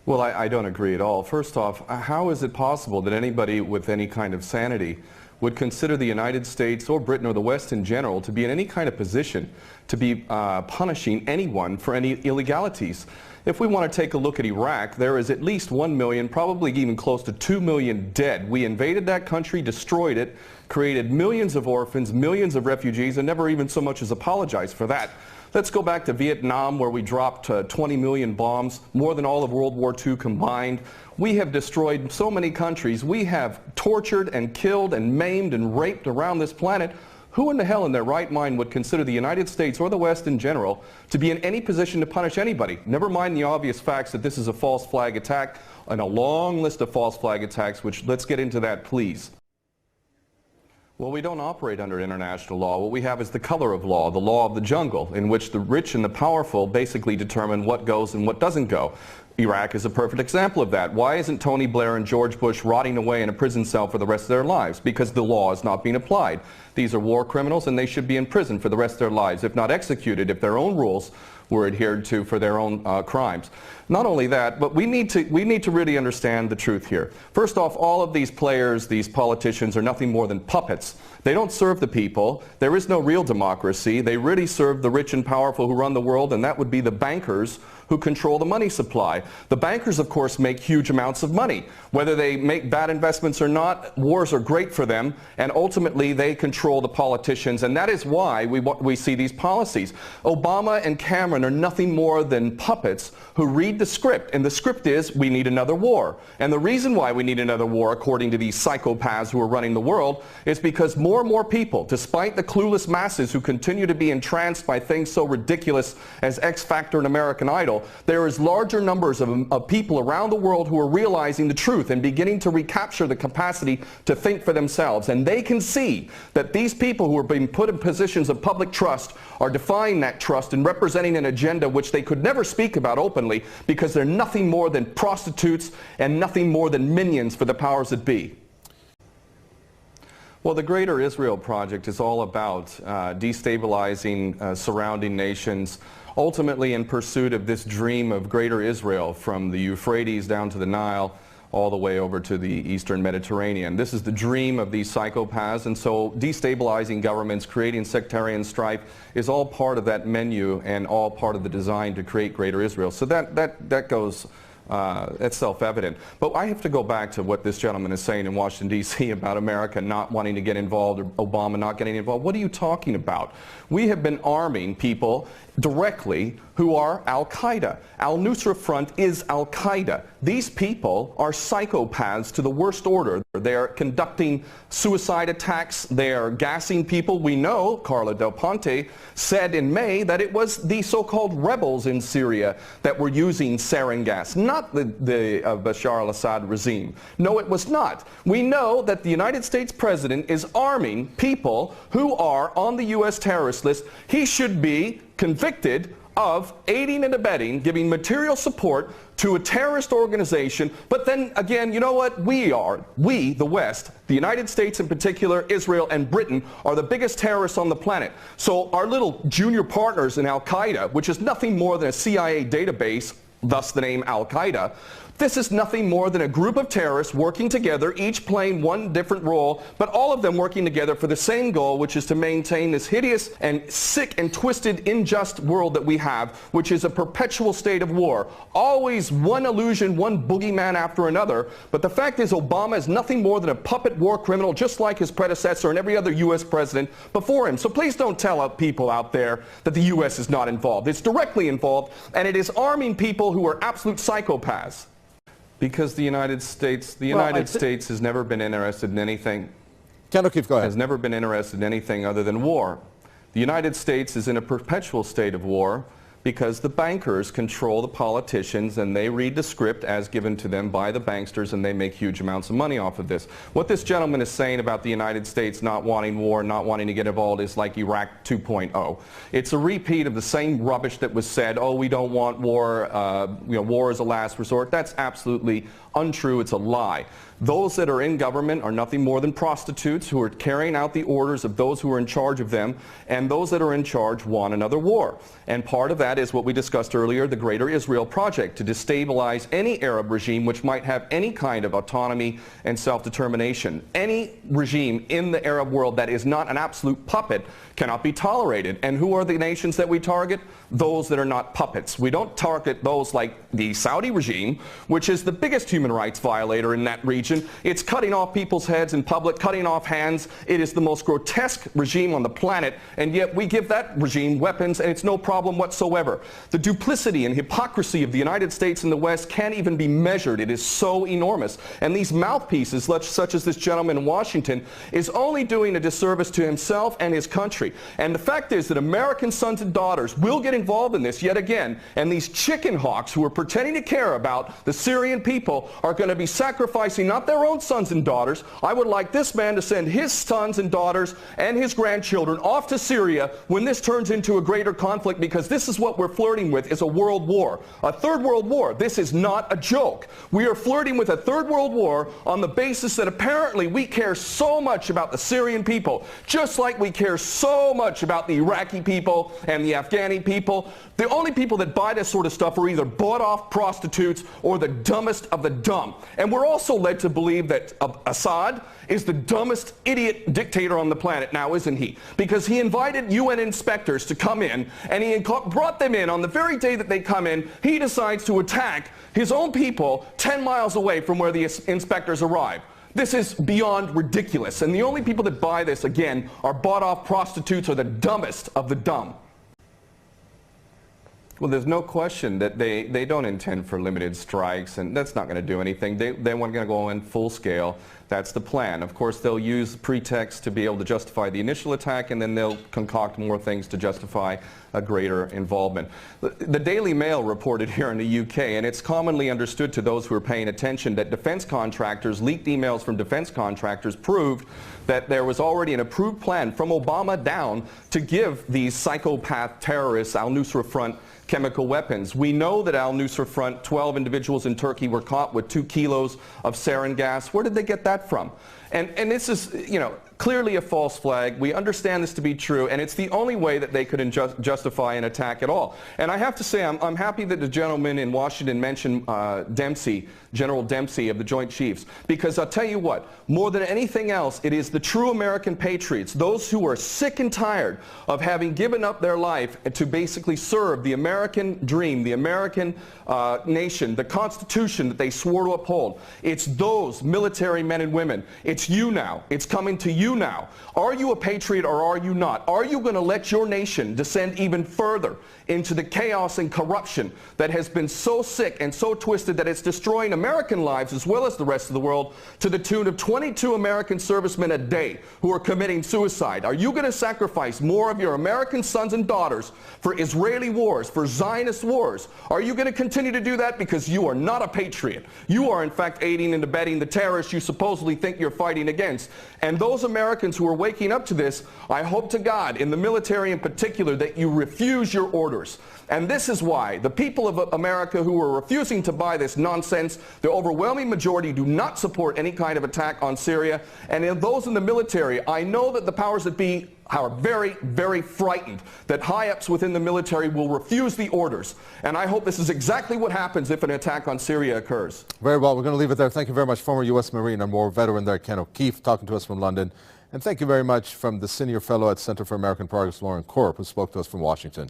Well, I don't agree at all. First off, how is it possible that anybody with any kind of sanity would consider the United States or Britain or the West in general to be in any kind of position to be punishing anyone for any illegalities? If we want to take a look at Iraq, there is at least 1 million, probably even close to 2 million dead. We invaded that country, destroyed it, created millions of orphans, millions of refugees, and never even so much as apologized for that. Let's go back to Vietnam, where we dropped 20 million bombs, more than all of World War II combined. We have destroyed so many countries. We have tortured and killed and maimed and raped around this planet. Who in the hell in their right mind would consider the United States or the West in general to be in any position to punish anybody? Never mind the obvious facts that this is a false flag attack and a long list of false flag attacks, which let's get into that, please. Well, we don't operate under international law. What we have is the color of law, the law of the jungle, in which the rich and the powerful basically determine what goes and what doesn't go. Iraq is a perfect example of that. Why isn't Tony Blair and George Bush rotting away in a prison cell for the rest of their lives? Because the law is not being applied. These are war criminals, and they should be in prison for the rest of their lives, if not executed, if their own rules were adhered to for their own crimes. Not only that, but we need to really understand the truth here. First off, all of these players, these politicians, are nothing more than puppets. They don't serve the people. There is no real democracy. They really serve the rich and powerful who run the world, and that would be the bankers who control the money supply. The bankers, of course, make huge amounts of money. Whether they make bad investments or not, wars are great for them, and ultimately they control the politicians, and that is why we see these policies. Obama and Cameron are nothing more than puppets who read the script, and the script is we need another war. And the reason why we need another war, according to these psychopaths who are running the world, is because more and more people, despite the clueless masses who continue to be entranced by things so ridiculous as X Factor and American Idol, there is larger numbers of people around the world who are realizing the truth and beginning to recapture the capacity to think for themselves. And they can see that these people who are being put in positions of public trust are defying that trust and representing an agenda which they could never speak about openly, because they're nothing more than prostitutes and nothing more than minions for the powers that be. Well, the Greater Israel Project is all about destabilizing surrounding nations, ultimately in pursuit of this dream of Greater Israel from the Euphrates down to the Nile, all the way over to the Eastern Mediterranean. This is the dream of these psychopaths, and so destabilizing governments, creating sectarian strife is all part of that menu and all part of the design to create Greater Israel. So that goes, that's self-evident. But I have to go back to what this gentleman is saying in Washington, D.C. about America not wanting to get involved, or Obama not getting involved. What are you talking about? We have been arming people directly who are Al-Qaeda. Al-Nusra Front is Al-Qaeda. These people are psychopaths to the worst order. They are conducting suicide attacks. They are gassing people. We know, Carla Del Ponte said in May, that it was the so-called rebels in Syria that were using sarin gas, not the Bashar al-Assad regime. No, it was not. We know that the United States President is arming people who are on the U.S. terrorist list. He should be convicted of aiding and abetting, giving material support to a terrorist organization. But then again, you know what? We, the West, the United States in particular, Israel and Britain, are the biggest terrorists on the planet. So our little junior partners in Al-Qaeda, which is nothing more than a CIA database, thus the name Al-Qaeda, this is nothing more than a group of terrorists working together, each playing one different role, but all of them working together for the same goal, which is to maintain this hideous and sick and twisted, unjust world that we have, which is a perpetual state of war. Always one illusion, one boogeyman after another. But the fact is, Obama is nothing more than a puppet war criminal, just like his predecessor and every other U.S. president before him. So please don't tell people out there that the U.S. is not involved. It's directly involved, and it is arming people who are absolute psychopaths. Because the United States has never been interested in anything. Ken O'Keefe, go ahead. Has never been interested in anything other than war. The United States is in a perpetual state of war because the bankers control the politicians, and they read the script as given to them by the banksters, and they make huge amounts of money off of this. What this gentleman is saying about the United States not wanting war, not wanting to get involved, is like Iraq 2.0. It's a repeat of the same rubbish that was said, oh, we don't want war, war is a last resort. That's absolutely untrue. It's a lie. Those that are in government are nothing more than prostitutes who are carrying out the orders of those who are in charge of them, and those that are in charge want another war. And part of that that is what we discussed earlier, the Greater Israel Project, to destabilize any Arab regime which might have any kind of autonomy and self-determination. Any regime in the Arab world that is not an absolute puppet cannot be tolerated. And who are the nations that we target? Those that are not puppets. We don't target those like the Saudi regime, which is the biggest human rights violator in that region. It's cutting off people's heads in public, cutting off hands. It is the most grotesque regime on the planet, and yet we give that regime weapons and it's no problem whatsoever. The duplicity and hypocrisy of the United States and the West can't even be measured. It is so enormous. And these mouthpieces, such as this gentleman in Washington, is only doing a disservice to himself and his country. And the fact is that American sons and daughters will get involved in this yet again, and these chicken hawks who are pretending to care about the Syrian people are going to be sacrificing not their own sons and daughters. I would like this man to send his sons and daughters and his grandchildren off to Syria when this turns into a greater conflict, because this is what we're flirting with, is a world war, a third world war. This is not a joke. We are flirting with a third world war on the basis that apparently we care so much about the Syrian people, just like we care so much about the Iraqi people and the Afghani people. The only people that buy this sort of stuff are either bought-off prostitutes or the dumbest of the dumb. And we're also led to believe that Assad is the dumbest idiot dictator on the planet now, isn't he? Because he invited UN inspectors to come in, and he brought them in on the very day that they come in. He decides to attack his own people 10 miles away from where the inspectors arrive. This is beyond ridiculous, and the only people that buy this, again, are bought-off prostitutes or the dumbest of the dumb. Well, there's no question that they don't intend for limited strikes, and that's not going to do anything. They want to go in full scale. That's the plan. Of course, they'll use pretext to be able to justify the initial attack, and then they'll concoct more things to justify a greater involvement. The Daily Mail reported here in the UK, and it's commonly understood to those who are paying attention, that defense contractors, leaked emails from defense contractors proved that there was already an approved plan from Obama down to give these psychopath terrorists, Al-Nusra Front, chemical weapons. We know that Al-Nusra Front, 12 individuals in Turkey were caught with 2 kilos of sarin gas. Where did they get that from? And this is, you know, clearly a false flag. We understand this to be true, and it's the only way that they could justify an attack at all. And I have to say, I'm happy that the gentleman in Washington mentioned Dempsey, General Dempsey of the Joint Chiefs, because I'll tell you what, more than anything else, it is the true American patriots, those who are sick and tired of having given up their life to basically serve the American dream, the American nation, the Constitution that they swore to uphold. It's those military men and women. It's you now. It's coming to you now. Are you a patriot or are you not? Are you going to let your nation descend even further into the chaos and corruption that has been so sick and so twisted that it's destroying American lives as well as the rest of the world, to the tune of 22 American servicemen a day who are committing suicide? Are you going to sacrifice more of your American sons and daughters for Israeli wars, for Zionist wars? Are you going to continue to do that because you are not a patriot? You are in fact aiding and abetting the terrorists you supposedly think you're fighting against. And those Americans who are waking up to this, I hope to God, in the military in particular, that you refuse your orders. And this is why the people of America who are refusing to buy this nonsense, the overwhelming majority do not support any kind of attack on Syria. And in those in the military, I know that the powers that be are very, very frightened that high-ups within the military will refuse the orders. And I hope this is exactly what happens if an attack on Syria occurs. Very well. We're going to leave it there. Thank you very much, former U.S. Marine and war veteran there, Ken O'Keefe, talking to us from London. And thank you very much from the Senior Fellow at Center for American Progress, Lauren Korb, who spoke to us from Washington.